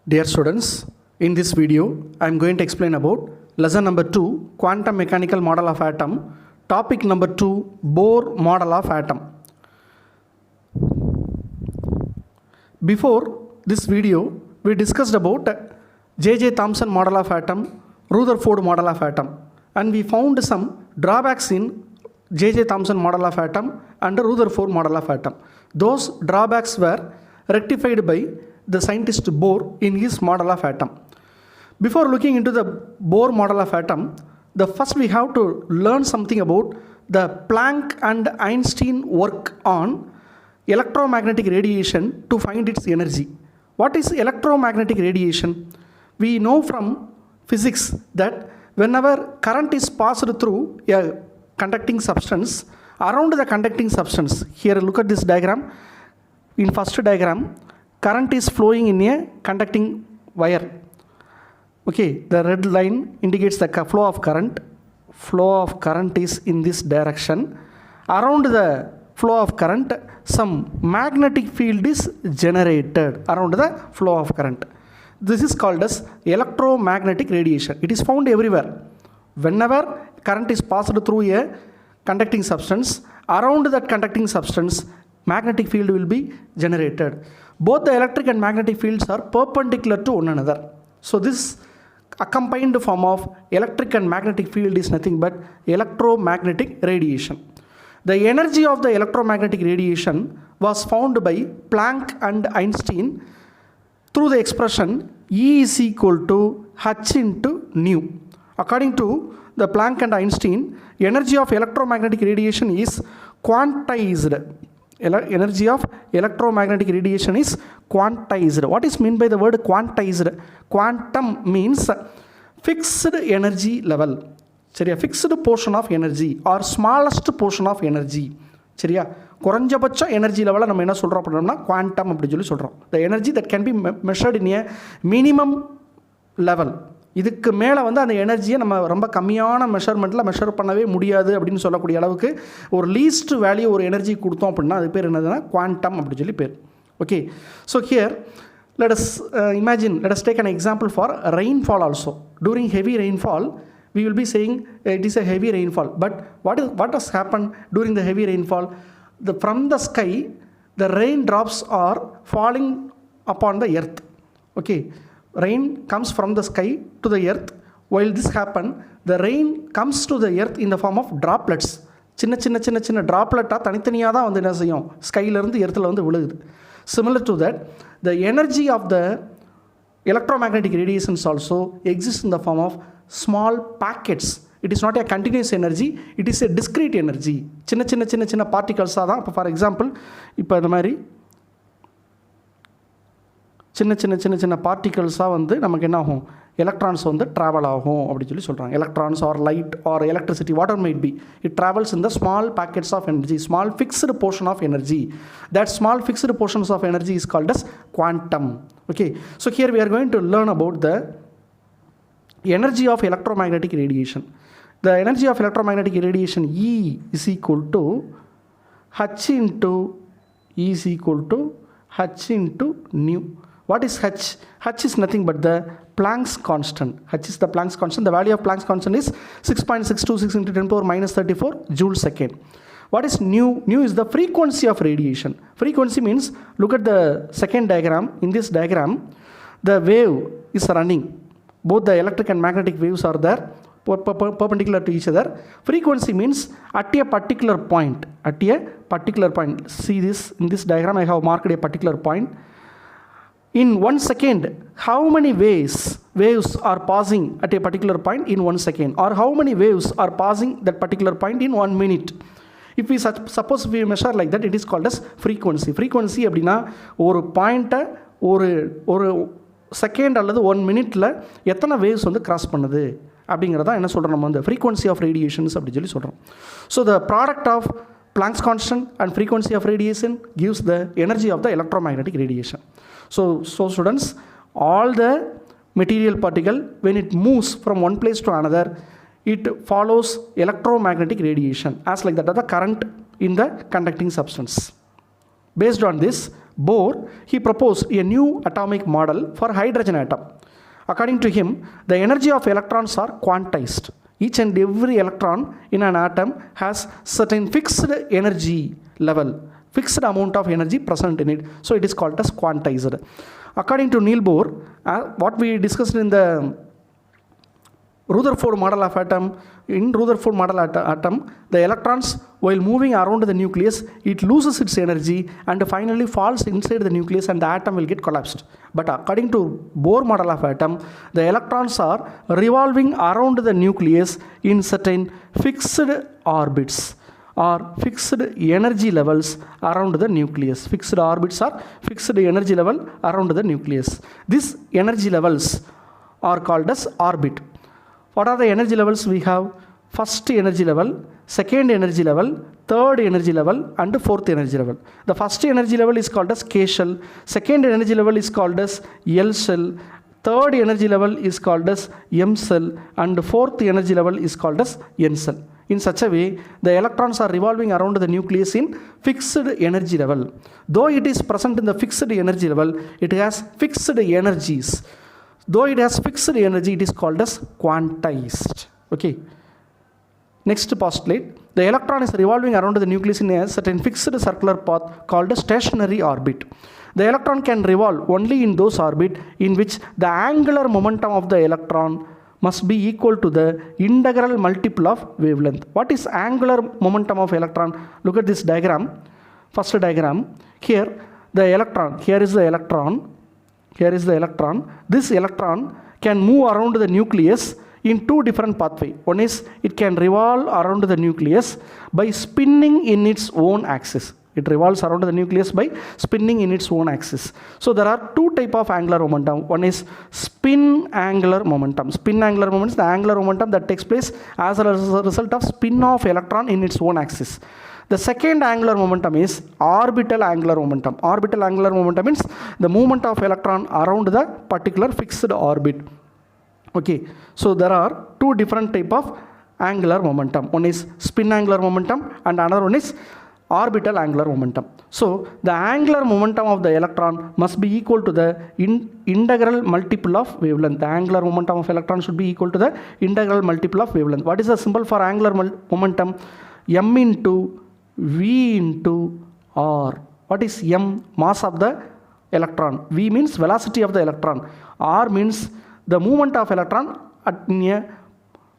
Dear students, in this video I am going to explain about lesson number 2, quantum mechanical model of atom, topic number 2, Bohr model of atom. Before this video we discussed about J.J. Thomson model of atom, Rutherford model of atom, and we found some drawbacks in J.J. Thomson model of atom and Rutherford model of atom. Those drawbacks were rectified by the scientist Bohr in his model of atom. Before looking into the Bohr model of atom, first we have to learn something about the Planck and Einstein work on electromagnetic radiation to find its energy. What is electromagnetic radiation? We know from physics that whenever current is passed through a conducting substance, around the conducting substance, here look at this diagram. In first diagram, current is flowing in a conducting wire. Okay, the red line indicates the flow of current. Flow of current is in this direction. Around the flow of current, some magnetic field is generated around the flow of current. This is called as electromagnetic radiation. It is found everywhere. Whenever current is passed through a conducting substance, around that conducting substance, magnetic field will be generated. Both the electric and magnetic fields are perpendicular to one another. So this accompanied form of electric and magnetic field is nothing but electromagnetic radiation. The energy of the electromagnetic radiation was found by Planck and Einstein through the expression E is equal to h into nu. According to the Planck and Einstein, energy of electromagnetic radiation is quantized. Energy of electromagnetic radiation is quantized. What is meant by the word quantized? Quantum means fixed energy level. சரியா, fixed portion of energy or smallest portion of energy. சரியா, குறைஞ்சபட்ச energy லெவலை நம்ம என்ன சொல்கிறோம் அப்படின்னா quantum அப்படின்னு சொல்லி சொல்கிறோம். The energy that can be measured in a minimum level. இதுக்கு மேலே வந்து அந்த எனர்ஜியை நம்ம ரொம்ப கம்மியான மெஷர்மெண்ட்டில் மெஷர் பண்ணவே முடியாது அப்படின்னு சொல்லக்கூடிய அளவுக்கு ஒரு லீஸ்ட் வேல்யூ ஒரு எனர்ஜி கொடுத்தோம் அப்படின்னா அது பேர் என்னதுன்னா குவாண்டம் அப்படின்னு சொல்லி பேர். Okay, so here let us take an example for rainfall also. During heavy rainfall we will be saying it is a heavy rainfall, but what has happened during the heavy rainfall? From the sky the raindrops are falling upon the earth. Okay, rain comes from the sky to the earth. While this happens, the rain comes to the earth in the form of droplets. சின்ன சின்ன சின்ன சின்ன ட்ராப்லெட்டாக தனித்தனியாக தான் வந்து என்ன செய்யும், ஸ்கைலேருந்து எர்த்தில் வந்து விழுகுது. Similar to that, the energy of the electromagnetic radiations also exists in the form of small packets. It is not a continuous energy, it is a discrete energy. சின்ன சின்ன சின்ன சின்ன பார்ட்டிகல்ஸாக தான். இப்போ ஃபார் எக்ஸாம்பிள் இப்போ இந்த மாதிரி சின்ன சின்ன சின்ன சின்ன பார்ட்டிகல்ஸாக வந்து நமக்கு என்ன ஆகும், எலக்ட்ரான்ஸ் வந்து ட்ராவல் ஆகும் அப்படின்னு சொல்லி சொல்கிறாங்க. Electrons or light or electricity whatever might be, it travels in the small packets of energy, small fixed portion of energy. That small fixed portions of energy is called as quantum. Okay, so here we are going to learn about the energy of electromagnetic radiation. The energy of electromagnetic radiation E is equal to h into E is equal to h into nu. What is h? H is nothing but the Planck's constant. H is the Planck's constant. The value of Planck's constant is 6.626 into 10 power minus 34 joule second. What is nu? Nu is the frequency of radiation. Frequency means, look at the second diagram. In this diagram, the wave is running. Both the electric and magnetic waves are there perpendicular to each other. Frequency means at a particular point. At a particular point. See this, in this diagram I have marked a particular point. In 1 second, how many waves are passing at a particular point in 1 second? Or how many waves are passing that particular point in 1 minute? If we suppose we measure like that, it is called as frequency. Frequency அப்படின்னா ஒரு பாயிண்ட்டை ஒரு second அல்லது 1 மினிட்டில் எத்தனை waves வந்து cross பண்ணுது அப்படிங்கிறதா என்ன சொல்கிறோம் நம்ம வந்து ஃப்ரீக்வன்சி ஆஃப் ரேடியேஷன்ஸ் அப்படின்னு சொல்லி சொல்கிறோம். So the product of Planck's constant and frequency of radiation gives the energy of the electromagnetic radiation. So students, all the material particle, when it moves from one place to another, it follows electromagnetic radiation as like that of the current in the conducting substance. Based on this, Bohr, he proposed a new atomic model for hydrogen atom. According to him, the energy of electrons are quantized. Each and every electron in an atom has certain fixed energy level, fixed amount of energy present in it. So it is called as quantized. According to Niels Bohr, what we discussed in the Rutherford model of atom, in Rutherford model atom, the electrons, while moving around the nucleus, it loses its energy and finally falls inside the nucleus and the atom will get collapsed. But according to Bohr model of atom, the electrons are revolving around the nucleus in certain fixed orbits or fixed energy levels around the nucleus. Fixed orbits are fixed energy level around the nucleus. These energy levels are called as orbit. What are the energy levels we have? First energy level, second energy level, third energy level and fourth energy level. The first energy level is called as K shell, second energy level is called as L shell, third energy level is called as M shell and fourth energy level is called as N shell. In such a way, the electrons are revolving around the nucleus in fixed energy level. Though it is present in the fixed energy level, it has fixed energies. Though it has fixed energy, it is called as quantized. Okay. Next postulate. The electron is revolving around the nucleus in a certain fixed circular path called a stationary orbit. The electron can revolve only in those orbits in which the angular momentum of the electron must be equal to the integral multiple of wavelength. What is angular momentum of electron? Look at this diagram. First diagram. Here the electron, here is the electron. Here is the electron. This electron can move around the nucleus in two different pathways. One is it can revolve around the nucleus by spinning in its own axis. It revolves around the nucleus by spinning in its own axis. So there are two types of angular momentum. One is spin angular momentum. Spin angular momentum is the angular momentum that takes place as a result of spin of electron in its own axis. The second angular momentum is orbital angular momentum. Orbital angular momentum means the movement of electron around the particular fixed orbit. Okay, so there are two different types of angular momentum. One is spin angular momentum and another one is orbital angular momentum. So the angular momentum of the electron must be equal to the integral multiple of wavelength. The angular momentum of electron should be equal to the integral multiple of wavelength. What is the symbol for angular momentum? M into V into R. What is M? Mass of the electron. V means velocity of the electron. R means the movement of electron at a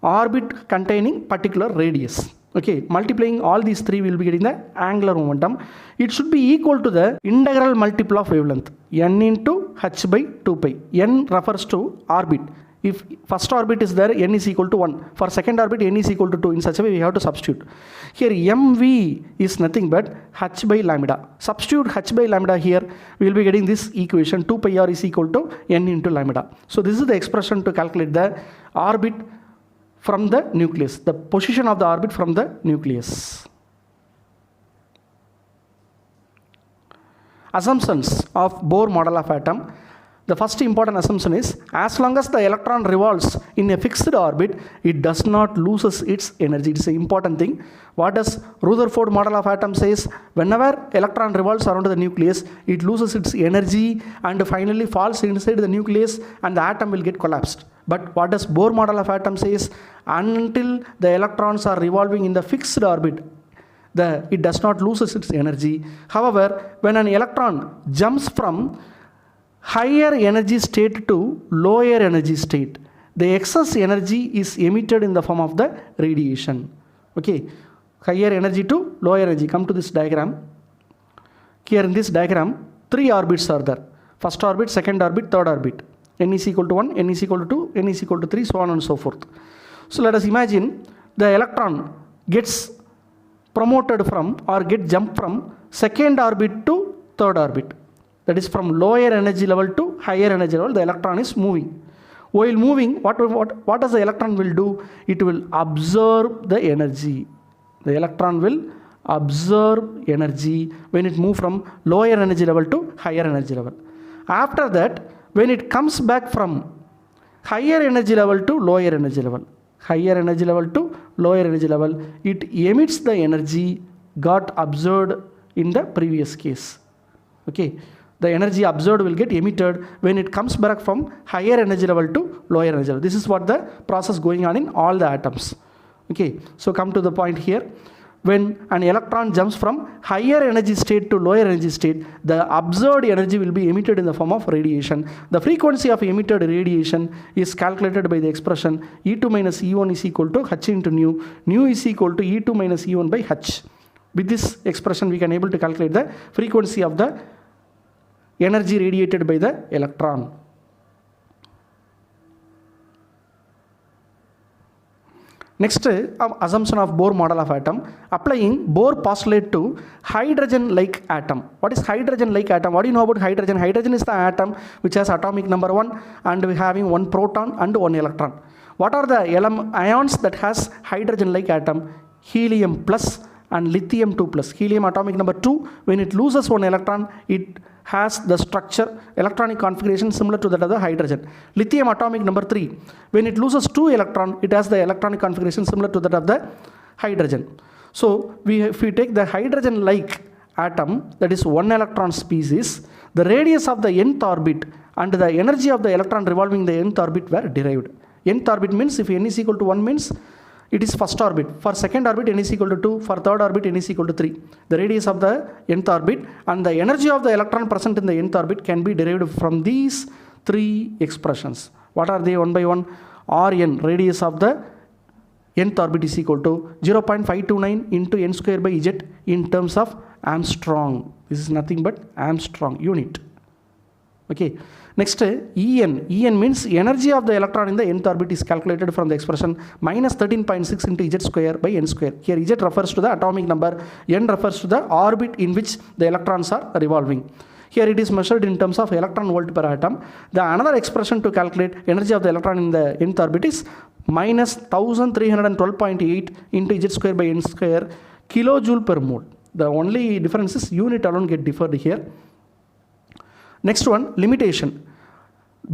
orbit containing particular radius. Okay, multiplying all these three will be getting the angular momentum. It should be equal to the integral multiple of wavelength. N into h by 2 pi. N refers to orbit. If first orbit is there, n is equal to 1. For second orbit, n is equal to 2. In such a way, we have to substitute. Here, mv is nothing but h by lambda. Substitute h by lambda here, we will be getting this equation 2 pi r is equal to n into lambda. So this is the expression to calculate the orbit from the nucleus, the position of the orbit from the nucleus. Assumptions of Bohr model of atom. The first important assumption is, as long as the electron revolves in a fixed orbit, it does not lose its energy. It is an important thing. What does Rutherford model of atom says? Whenever electron revolves around the nucleus, it loses its energy and finally falls inside the nucleus and the atom will get collapsed. But what does Bohr model of atom says? Until the electrons are revolving in the fixed orbit, it does not lose its energy. However, when an electron jumps from higher energy state to lower energy state, the excess energy is emitted in the form of the radiation. Okay, higher energy to lower energy. Come to this diagram. Here in this diagram, three orbits are there. First orbit, second orbit, third orbit. N is equal to 1, n is equal to 2, n is equal to 3, so on and so forth. So let us imagine the electron gets promoted from or get jumped from second orbit to third orbit. That is from lower energy level to higher energy level, the electron is moving. While moving, what does the electron will do? It will absorb the energy. The electron will absorb energy when it moves from lower energy level to higher energy level. After that, when it comes back from higher energy level to lower energy level, higher energy level to lower energy level, it emits the energy got absorbed in the previous case. Okay. the energy absorbed will get emitted when it comes back from higher energy level to lower energy level. This is what the process going on in all the atoms. Okay, so come to the point here. When an electron jumps from higher energy state to lower energy state, the absorbed energy will be emitted in the form of radiation. The frequency of emitted radiation is calculated by the expression E2 minus E1 is equal to H into nu. Nu is equal to E2 minus E1 by H. With this expression, we can able to calculate the frequency of the energy radiated by the electron. Next, assumption of Bohr model of atom. Applying Bohr postulate to hydrogen-like atom. What is hydrogen-like atom? What do you know about hydrogen? Hydrogen is the atom which has atomic number 1 and we having 1 proton and 1 electron. What are the ions that has hydrogen-like atom? Helium plus and lithium 2 plus. Helium atomic number 2, when it loses 1 electron, it has the structure, electronic configuration similar to that of the hydrogen. Lithium atomic number 3, when it loses 2 electron, it has the electronic configuration similar to that of the hydrogen. So if we take the hydrogen-like atom, that is 1 electron species, the radius of the nth orbit and the energy of the electron revolving the nth orbit were derived. Nth orbit means if n is equal to 1 means it is first orbit. For second orbit, n is equal to 2. For third orbit, n is equal to 3. The radius of the nth orbit and the energy of the electron present in the nth orbit can be derived from these 3 expressions. What are they one by one? Rn, radius of the nth orbit is equal to 0.529 into n square by z in terms of Armstrong. This is nothing but Armstrong unit. Okay. Next, En. En means energy of the electron in the nth orbit is calculated from the expression minus 13.6 into z square by n square. Here z refers to the atomic number, n refers to the orbit in which the electrons are revolving. Here it is measured in terms of electron volt per atom. The another expression to calculate energy of the electron in the nth orbit is minus 1312.8 into z square by n square kilojoule per mole. The only difference is unit alone get differed here. Next one, limitation.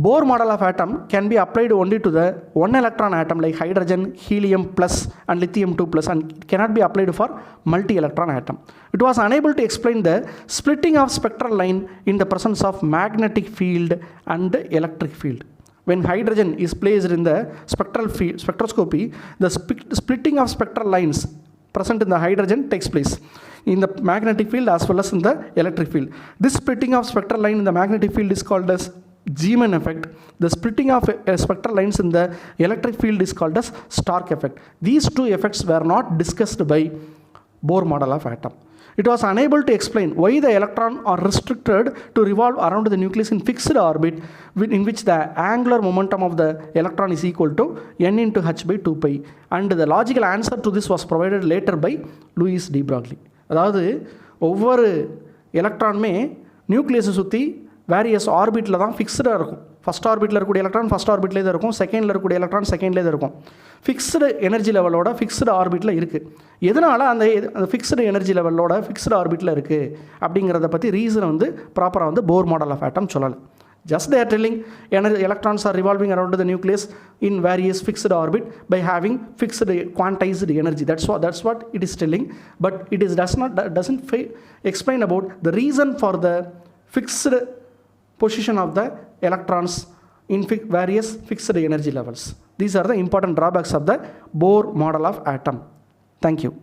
Bohr model of atom can be applied only to the 1 electron atom like hydrogen, helium plus and lithium 2 plus and cannot be applied for multi-electron atom. It was unable to explain the splitting of spectral line in the presence of magnetic field and electric field. When hydrogen is placed in the spectral field, spectroscopy, the splitting of spectral lines present in the hydrogen takes place in the magnetic field as well as in the electric field. This splitting of spectral line in the magnetic field is called as Zeeman effect. The splitting of spectral lines in the electric field is called as Stark effect. These two effects were not discussed by Bohr model of atom. It was unable to explain why the electron are restricted to revolve around the nucleus in fixed orbit in which the angular momentum of the electron is equal to n into h by 2 pi. And the logical answer to this was provided later by Louis de Broglie. அதாவது ஒவ்வொரு எலக்ட்ரானுமே நியூக்ளியஸை சுற்றி various ஆர்பிட்டில் தான் ஃபிக்ஸ்டாக இருக்கும். First ஆர்பிட்டில் இருக்கக்கூடிய electron first ஆர்பிட்லேயே தான் இருக்கும், செகண்டில் இருக்கக்கூடிய எலக்ட்ரான் செகண்ட்லேயே தான் இருக்கும். ஃபிக்ஸ்டு எனர்ஜி லெவலோட ஃபிக்ஸ்டு ஆர்பிட்டில் இருக்குது. எதனால் அந்த ஃபிக்ஸ்டு எனர்ஜி லெவலோட ஃபிக்ஸ்டு ஆர்பிட்டில் இருக்குது அப்படிங்கிறத பற்றி ரீசனை வந்து ப்ராப்பராக வந்து போர் மாடல் ஆஃப் ஆட்டம் சொல்லலை. Just they are telling electrons are revolving around the nucleus in various fixed orbit by having fixed quantized energy. That's what it is telling. But it is doesn't explain about the reason for the fixed position of the electrons in various fixed energy levels. These are the important drawbacks of the Bohr model of atom. Thank you.